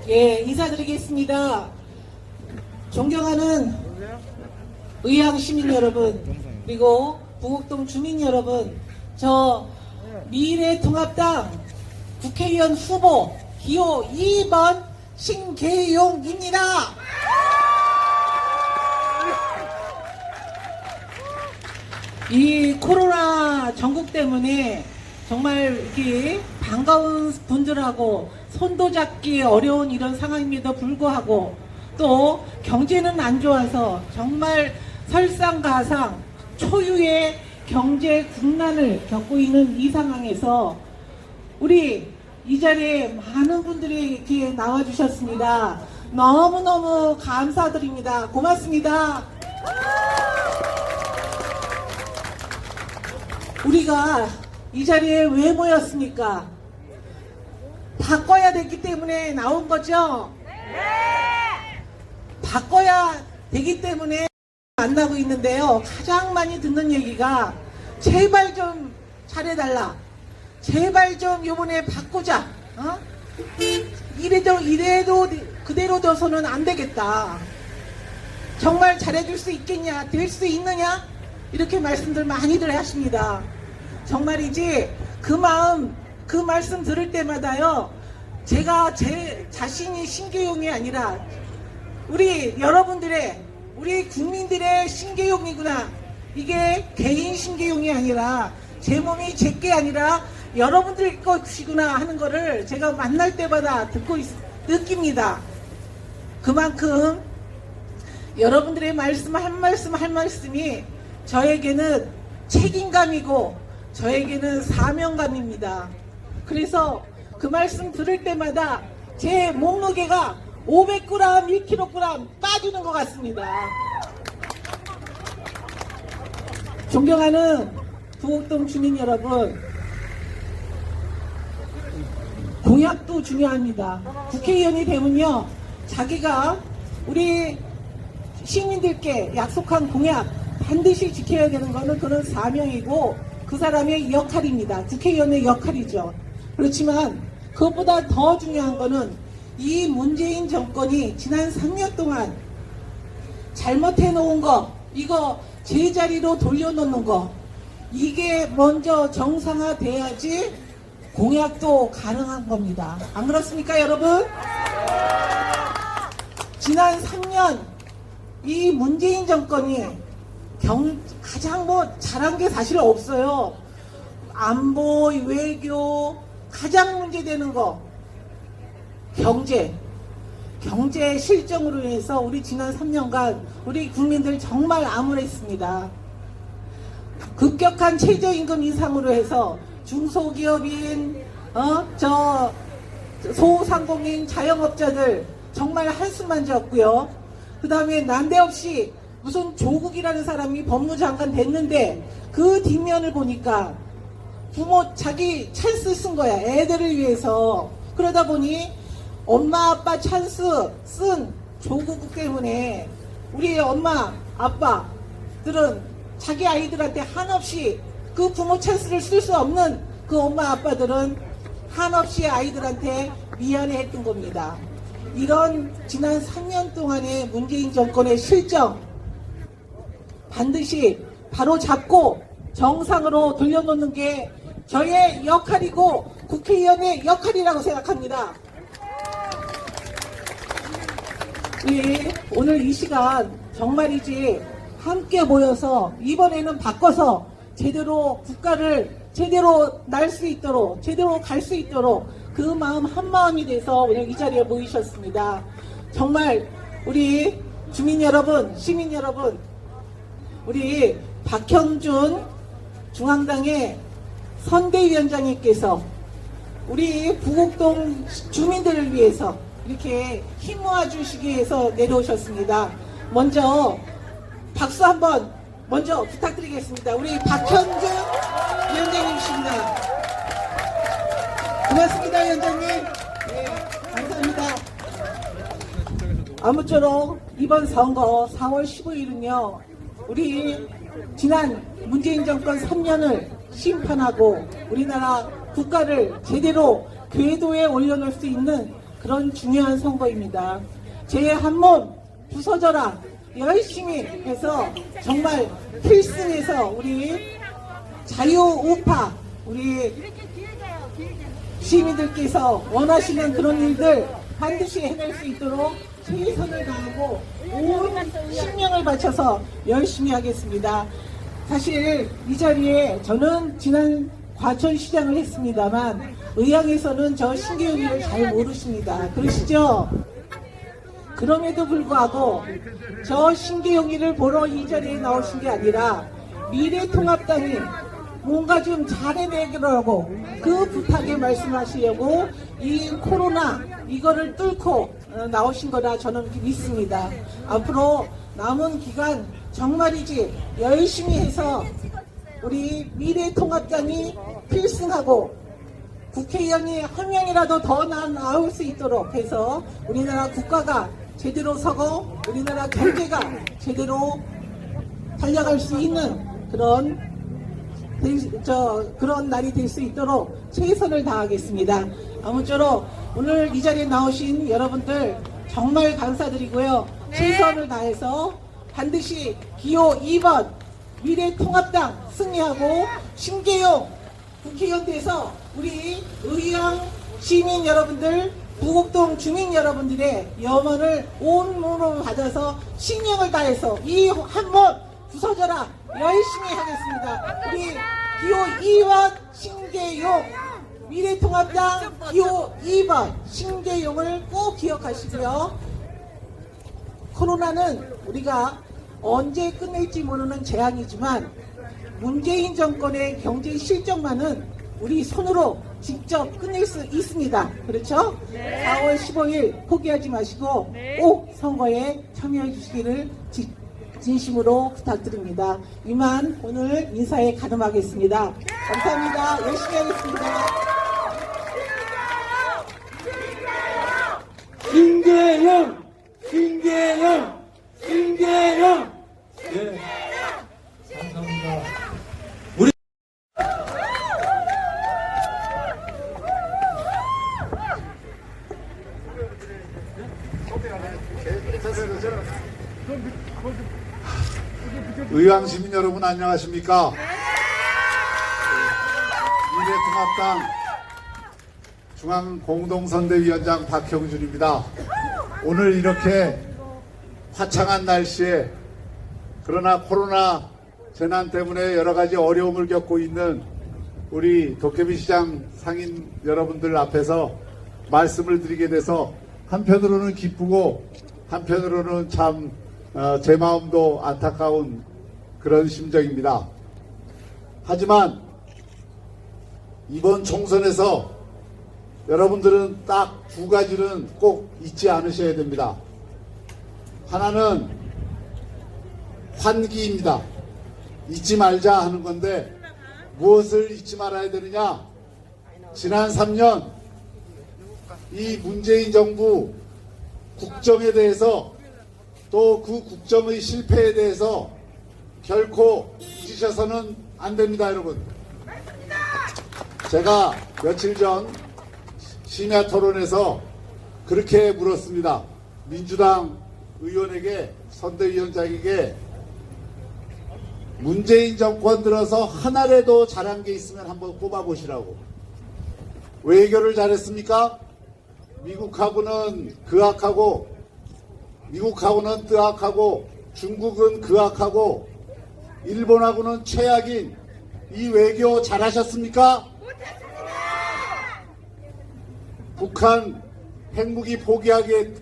예, 인사드리겠습니다. 존경하는 의향 시민 여러분, 그리고 부곡동 주민 여러분, 저 미래통합당 국회의원 후보 기호 2번 신계용입니다. 이 코로나 전국 때문에 정말 이렇게 반가운 분들하고 손도 잡기 어려운 이런 상황임에도 불구하고 또 경제는 안 좋아서 정말 설상가상 초유의 경제 국난을 겪고 있는 이 상황에서 우리 이 자리에 많은 분들이 이렇게 나와주셨습니다. 너무너무 감사드립니다. 고맙습니다. 우리가 이 자리에 왜 모였습니까? 바꿔야 되기 때문에 나온 거죠? 네! 바꿔야 되기 때문에 만나고 있는데요. 가장 많이 듣는 얘기가 제발 좀 잘해달라. 제발 좀 요번에 바꾸자. 이래도 그대로 둬서는 안 되겠다. 정말 잘해줄 수 있겠냐? 될 수 있느냐? 이렇게 말씀들 많이들 하십니다. 정말이지 그 말씀 들을 때마다요, 제가 제 자신이 신계용이 아니라 우리 여러분들의, 우리 국민들의 신계용이구나. 이게 개인 신계용이 아니라 제 몸이 제게 아니라 여러분들 것이구나 하는 거를 제가 만날 때마다 느낍니다. 그만큼 여러분들의 말씀 한 말씀 한 말씀이 저에게는 책임감이고 저에게는 사명감입니다. 그래서 그 말씀 들을 때마다 제 몸무게가 500g, 1kg 빠지는 것 같습니다. 존경하는 부곡동 주민 여러분, 공약도 중요합니다. 국회의원이 되면요, 자기가 우리 시민들께 약속한 공약 반드시 지켜야 되는 것은 그런 사명이고 그 사람의 역할입니다. 국회의원의 역할이죠. 그렇지만 그것보다 더 중요한 것은 이 문재인 정권이 지난 3년 동안 잘못해 놓은 거, 이거 제자리로 돌려놓는 거, 이게 먼저 정상화돼야지 공약도 가능한 겁니다. 안 그렇습니까, 여러분? 지난 3년 이 문재인 정권이 가장 잘한 게 사실 없어요. 안보, 외교, 가장 문제되는 거 경제 실정으로 인해서 우리 지난 3년간 우리 국민들 정말 암울했습니다. 급격한 최저임금 인상으로 해서 중소기업인, 소상공인 자영업자들 정말 한숨만 졌고요. 그 다음에 난데없이 무슨 조국이라는 사람이 법무장관 됐는데 그 뒷면을 보니까 부모 자기 찬스 쓴 거야. 애들을 위해서. 그러다 보니 엄마 아빠 찬스 쓴 조국 때문에 우리 엄마 아빠들은 자기 아이들한테 한없이 그 부모 찬스를 쓸 수 없는 그 엄마 아빠들은 한없이 아이들한테 미안해 했던 겁니다. 이런 지난 3년 동안의 문재인 정권의 실정 반드시 바로 잡고 정상으로 돌려놓는 게 저의 역할이고 국회의원의 역할이라고 생각합니다. 우리 오늘 이 시간 정말이지 함께 모여서 이번에는 바꿔서 제대로 국가를 제대로 날 수 있도록, 제대로 갈 수 있도록 그 마음 한마음이 돼서 오늘 이 자리에 모이셨습니다. 정말 우리 주민 여러분, 시민 여러분, 우리 박형준 중앙당의 선대위원장님께서 우리 부곡동 주민들을 위해서 이렇게 힘 모아주시기 위해서 내려오셨습니다. 먼저 박수 한번 먼저 부탁드리겠습니다. 우리 박형준 위원장님이십니다. 고맙습니다, 위원장님. 네, 감사합니다. 아무쪼록 이번 선거 4월 15일은요, 우리 지난 문재인 정권 3년을 심판하고 우리나라 국가를 제대로 궤도에 올려놓을 수 있는 그런 중요한 선거입니다. 제 한 몸 부서져라 열심히 해서 정말 필승해서 우리 자유우파 우리 시민들께서 원하시는 그런 일들 반드시 해낼 수 있도록 최선을 다하고 온 신명을 바쳐서 열심히 하겠습니다. 사실 이 자리에 저는 지난 과천시장을 했습니다만 의왕에서는 저 신계영이를 잘 모르십니다. 그러시죠? 그럼에도 불구하고 저 신계영이를 보러 이 자리에 나오신 게 아니라 미래통합당이 뭔가 좀 잘해내려고 그 부탁에 말씀하시려고 이 코로나 이거를 뚫고 나오신 거라 저는 믿습니다. 앞으로 남은 기간 정말이지 열심히 해서 우리 미래통합당이 필승하고 국회의원이 한 명이라도 더 나올 수 있도록 해서 우리나라 국가가 제대로 서고 우리나라 경제가 제대로 달려갈 수 있는 그런 날이 될 수 있도록 최선을 다하겠습니다. 아무쪼록 오늘 이 자리에 나오신 여러분들 정말 감사드리고요. 최선을 다해서 반드시 기호 2번 미래통합당 승리하고 신계영 국회의원 돼서 우리 의왕 시민 여러분들 부곡동 주민 여러분들의 염원을 온몸으로 받아서 신명을 다해서 이 한 몸 부서져라 열심히 하겠습니다. 우리 기호 2번 신계용 미래통합당 기호 2번 신계용을 꼭 기억하시고요. 코로나는 우리가 언제 끝낼지 모르는 재앙이지만 문재인 정권의 경제 실정만은 우리 손으로 직접 끝낼 수 있습니다. 그렇죠? 네. 4월 15일 포기하지 마시고 꼭 선거에 참여해 주시기를 진심으로 부탁드립니다. 이만 오늘 인사에 가름하겠습니다. 감사합니다. 열심히 하겠습니다. 신계영! 신계영! 신계영! 예. 감사합니다. 우리 의왕 시민 여러분 안녕하십니까? 미래통합당 중앙공동선대위원장 박형준입니다. 오늘 이렇게 화창한 날씨에 그러나 코로나 재난 때문에 여러 가지 어려움을 겪고 있는 우리 도깨비시장 상인 여러분들 앞에서 말씀을 드리게 돼서 한편으로는 기쁘고 한편으로는 참 제 마음도 안타까운 그런 심정입니다. 하지만 이번 총선에서 여러분들은 딱 두 가지는 꼭 잊지 않으셔야 됩니다. 하나는 환기입니다. 잊지 말자 하는 건데 무엇을 잊지 말아야 되느냐? 지난 3년 이 문재인 정부 국정에 대해서 또 그 국정의 실패에 대해서 결코 잊으셔서는 안 됩니다, 여러분. 제가 며칠 전 심야 토론에서 그렇게 물었습니다. 민주당 의원에게, 선대위원장에게 문재인 정권 들어서 하나라도 잘한 게 있으면 한번 꼽아보시라고. 외교를 잘했습니까? 미국하고는 그악하고, 미국하고는 뜨악하고, 중국은 그악하고, 일본하고는 최악인 이 외교 잘하셨습니까? 북한 핵무기 포기하게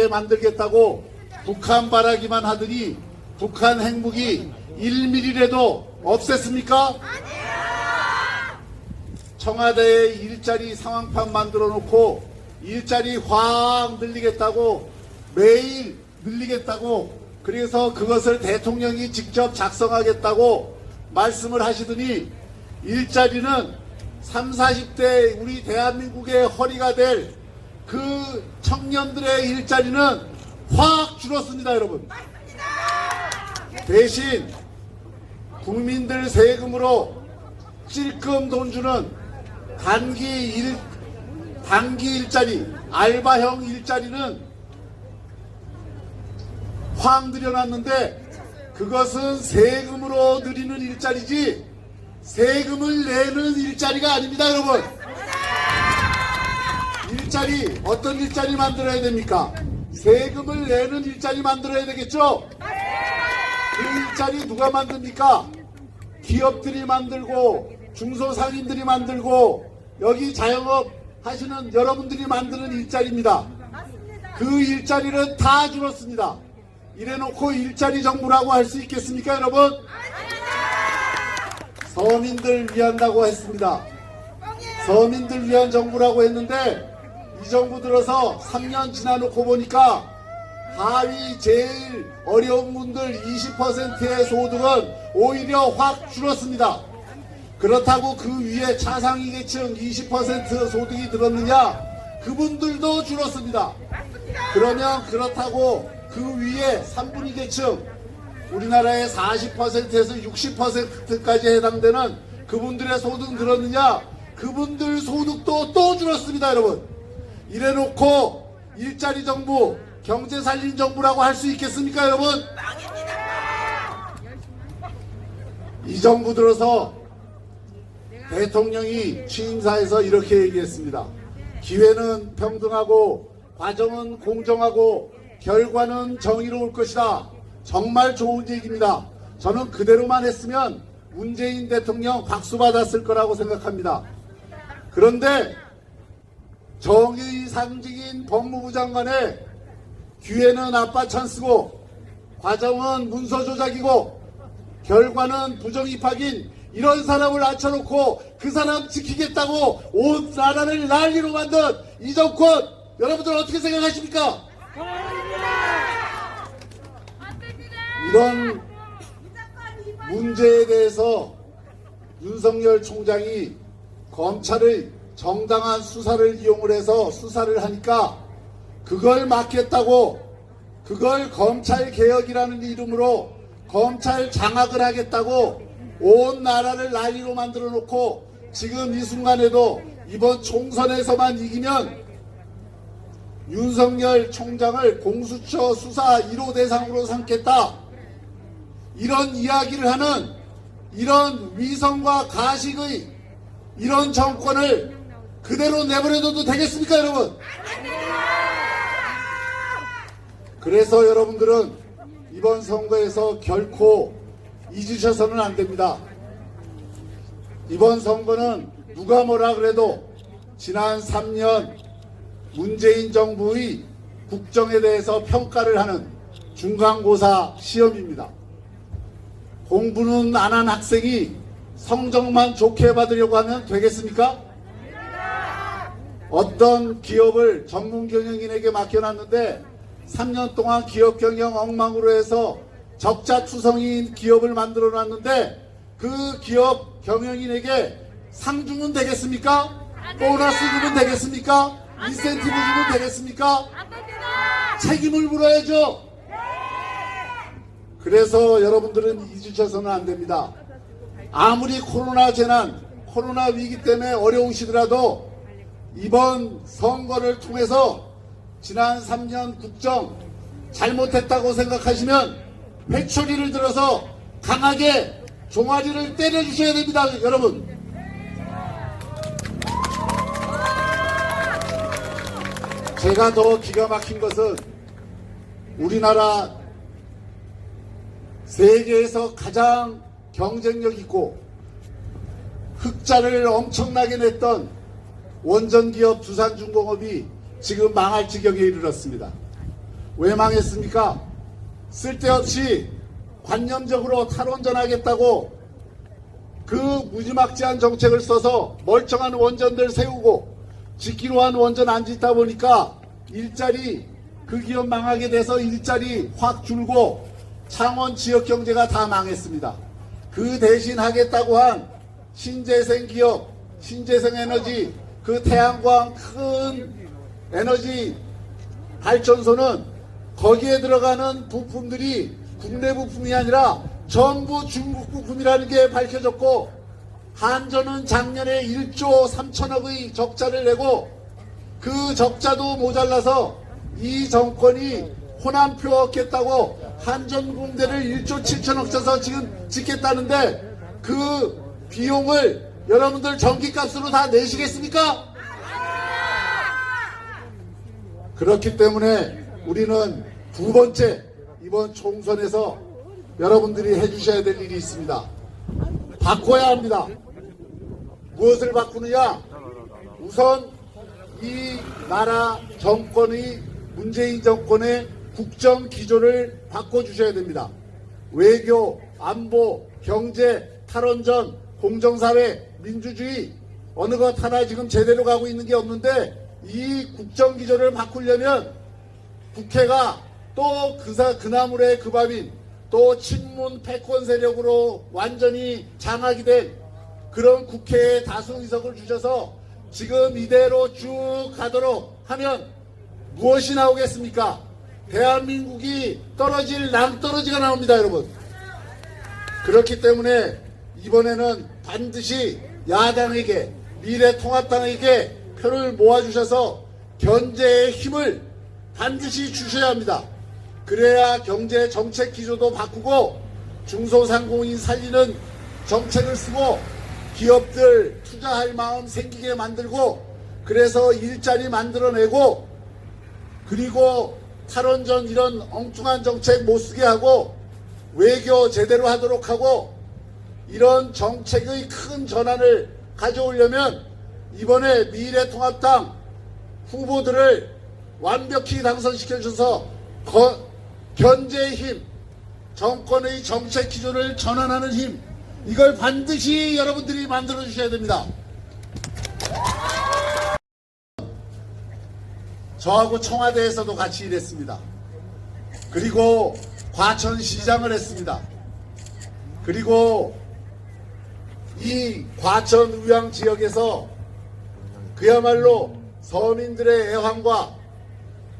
만들겠다고 북한 바라기만 하더니 북한 핵무기 1mm라도 없앴습니까? 청와대에 일자리 상황판 만들어 놓고 일자리 확 늘리겠다고, 매일 늘리겠다고, 그래서 그것을 대통령이 직접 작성하겠다고 말씀을 하시더니 일자리는 30, 40대 우리 대한민국의 허리가 될 그 청년들의 일자리는 확 줄었습니다, 여러분. 대신 국민들 세금으로 찔끔 돈 주는 단기 단기 일자리, 알바형 일자리는 확 늘려놨는데 그것은 세금으로 늘리는 일자리지 세금을 내는 일자리가 아닙니다, 여러분. 일자리, 어떤 일자리 만들어야 됩니까? 세금을 내는 일자리 만들어야 되겠죠? 그 일자리 누가 만듭니까? 기업들이 만들고 중소상인들이 만들고 여기 자영업 하시는 여러분들이 만드는 일자리입니다. 그 일자리는 다 줄었습니다. 이래놓고 일자리 정부라고 할 수 있겠습니까, 여러분? 서민들 위한다고 했습니다. 서민들 위한 정부라고 했는데 이 정부 들어서 3년 지나놓고 보니까 하위 제일 어려운 분들 20%의 소득은 오히려 확 줄었습니다. 그렇다고 그 위에 차상위 계층 20% 소득이 들었느냐? 그분들도 줄었습니다. 그러면 그렇다고 그 위에 3분위 계층 우리나라의 40%에서 60%까지 해당되는 그분들의 소득 늘었느냐? 그분들 소득도 또 줄었습니다, 여러분. 이래놓고 일자리 정부, 경제 살린 정부라고 할 수 있겠습니까, 여러분? 이 정부 들어서 대통령이 취임사에서 이렇게 얘기했습니다. 기회는 평등하고 과정은 공정하고 결과는 정의로울 것이다. 정말 좋은 얘기입니다. 저는 그대로만 했으면 문재인 대통령 박수 받았을 거라고 생각합니다. 그런데 정의 상징인 법무부 장관의 기회는 아빠 찬스고 과정은 문서 조작이고 결과는 부정 입학인 이런 사람을 앉혀놓고 그 사람 지키겠다고 온 나라를 난리로 만든 이 정권 여러분들 어떻게 생각하십니까? 이런 문제에 대해서 윤석열 총장이 검찰의 정당한 수사를 이용을 해서 수사를 하니까 그걸 막겠다고 그걸 검찰개혁이라는 이름으로 검찰 장악을 하겠다고 온 나라를 난리로 만들어 놓고 지금 이 순간에도 이번 총선에서만 이기면 윤석열 총장을 공수처 수사 1호 대상으로 삼겠다. 이런 이야기를 하는 이런 위선과 가식의 이런 정권을 그대로 내버려둬도 되겠습니까, 여러분? 그래서 여러분들은 이번 선거에서 결코 잊으셔서는 안 됩니다. 이번 선거는 누가 뭐라 그래도 지난 3년 문재인 정부의 국정에 대해서 평가를 하는 중간고사 시험입니다. 공부는 안 한 학생이 성적만 좋게 받으려고 하면 되겠습니까? 어떤 기업을 전문 경영인에게 맡겨놨는데 3년 동안 기업 경영 엉망으로 해서 적자투성인 기업을 만들어 놨는데 그 기업 경영인에게 상 주면 되겠습니까? 보너스 주면 되겠습니까? 인센티브 주면 되겠습니까? 책임을 물어야죠. 그래서 여러분들은 잊으셔서는 안 됩니다. 아무리 코로나 재난, 코로나 위기 때문에 어려우시더라도 이번 선거를 통해서 지난 3년 국정 잘못했다고 생각하시면 회초리를 들어서 강하게 종아리를 때려주셔야 됩니다, 여러분. 제가 더 기가 막힌 것은 우리나라 세계에서 가장 경쟁력 있고 흑자를 엄청나게 냈던 원전기업 두산중공업이 지금 망할 지경에 이르렀습니다. 왜 망했습니까? 쓸데없이 관념적으로 탈원전하겠다고 그 무지막지한 정책을 써서 멀쩡한 원전들 세우고 짓기로 한 원전 안 짓다 보니까 일자리 그 기업 망하게 돼서 일자리 확 줄고 창원 지역 경제가 다 망했습니다. 그 대신 하겠다고 한 신재생 기업, 신재생 에너지, 그 태양광 큰 에너지 발전소는 거기에 들어가는 부품들이 국내 부품이 아니라 전부 중국 부품이라는 게 밝혀졌고 한전은 작년에 1조 3천억의 적자를 내고 그 적자도 모자라서 이 정권이 호남표 얻겠다고 한전공대를 1조 7천억 써서 지금 짓겠다는데 그 비용을 여러분들 전기값으로 다 내시겠습니까? 그렇기 때문에 우리는 두 번째 이번 총선에서 여러분들이 해주셔야 될 일이 있습니다. 바꿔야 합니다. 무엇을 바꾸느냐? 우선 이 나라 정권의 문재인 정권의 국정 기조를 바꿔주셔야 됩니다. 외교, 안보, 경제, 탈원전, 공정사회, 민주주의 어느 것 하나 지금 제대로 가고 있는 게 없는데 이 국정 기조를 바꾸려면 국회가 또 그 나물의 그 밥인 또 친문 패권 세력으로 완전히 장악이 된 그런 국회에 다수 의석을 주셔서 지금 이대로 쭉 가도록 하면 무엇이 나오겠습니까? 대한민국이 떨어질 낭떠러지가 나옵니다, 여러분. 그렇기 때문에 이번에는 반드시 야당에게 미래통합당에게 표를 모아주셔서 견제의 힘을 반드시 주셔야 합니다. 그래야 경제 정책 기조도 바꾸고 중소상공인 살리는 정책을 쓰고 기업들 투자할 마음 생기게 만들고 그래서 일자리 만들어내고 그리고 탈원전 이런 엉뚱한 정책 못 쓰게 하고 외교 제대로 하도록 하고 이런 정책의 큰 전환을 가져오려면 이번에 미래통합당 후보들을 완벽히 당선시켜 주셔서 견제의 힘, 정권의 정책 기조를 전환하는 힘 이걸 반드시 여러분들이 만들어 주셔야 됩니다. 저하고 청와대에서도 같이 일했습니다. 그리고 과천시장을 했습니다. 그리고 이 과천 의왕 지역에서 그야말로 서민들의 애환과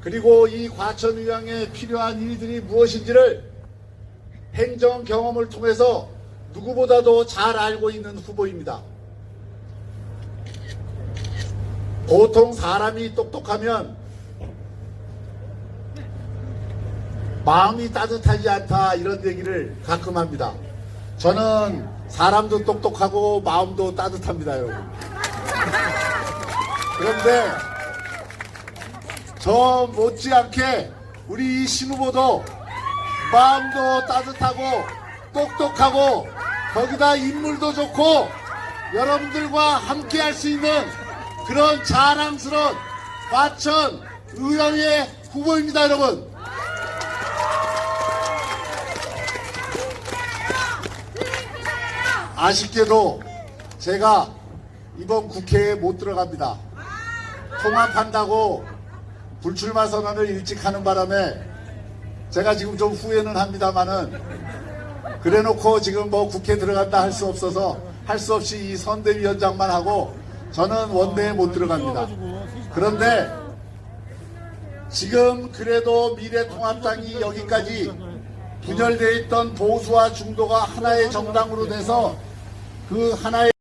그리고 이 과천 의왕에 필요한 일들이 무엇인지를 행정 경험을 통해서 누구보다도 잘 알고 있는 후보입니다. 보통 사람이 똑똑하면 마음이 따뜻하지 않다 이런 얘기를 가끔 합니다. 저는 사람도 똑똑하고 마음도 따뜻합니다, 여러분. 그런데 저 못지않게 우리 이 신후보도 마음도 따뜻하고 똑똑하고 거기다 인물도 좋고 여러분들과 함께 할 수 있는 그런 자랑스러운 과천 의왕의 후보입니다, 여러분. 아쉽게도 제가 이번 국회에 못 들어갑니다. 통합한다고 불출마 선언을 일찍 하는 바람에 제가 지금 좀 후회는 합니다만은 그래놓고 지금 뭐 국회 들어간다 할 수 없어서 할 수 없이 이 선대위원장만 하고 저는 원내에 못 들어갑니다. 그런데 지금 그래도 미래통합당이 여기까지 분열되어 있던 보수와 중도가 하나의 정당으로 돼서 그 하나의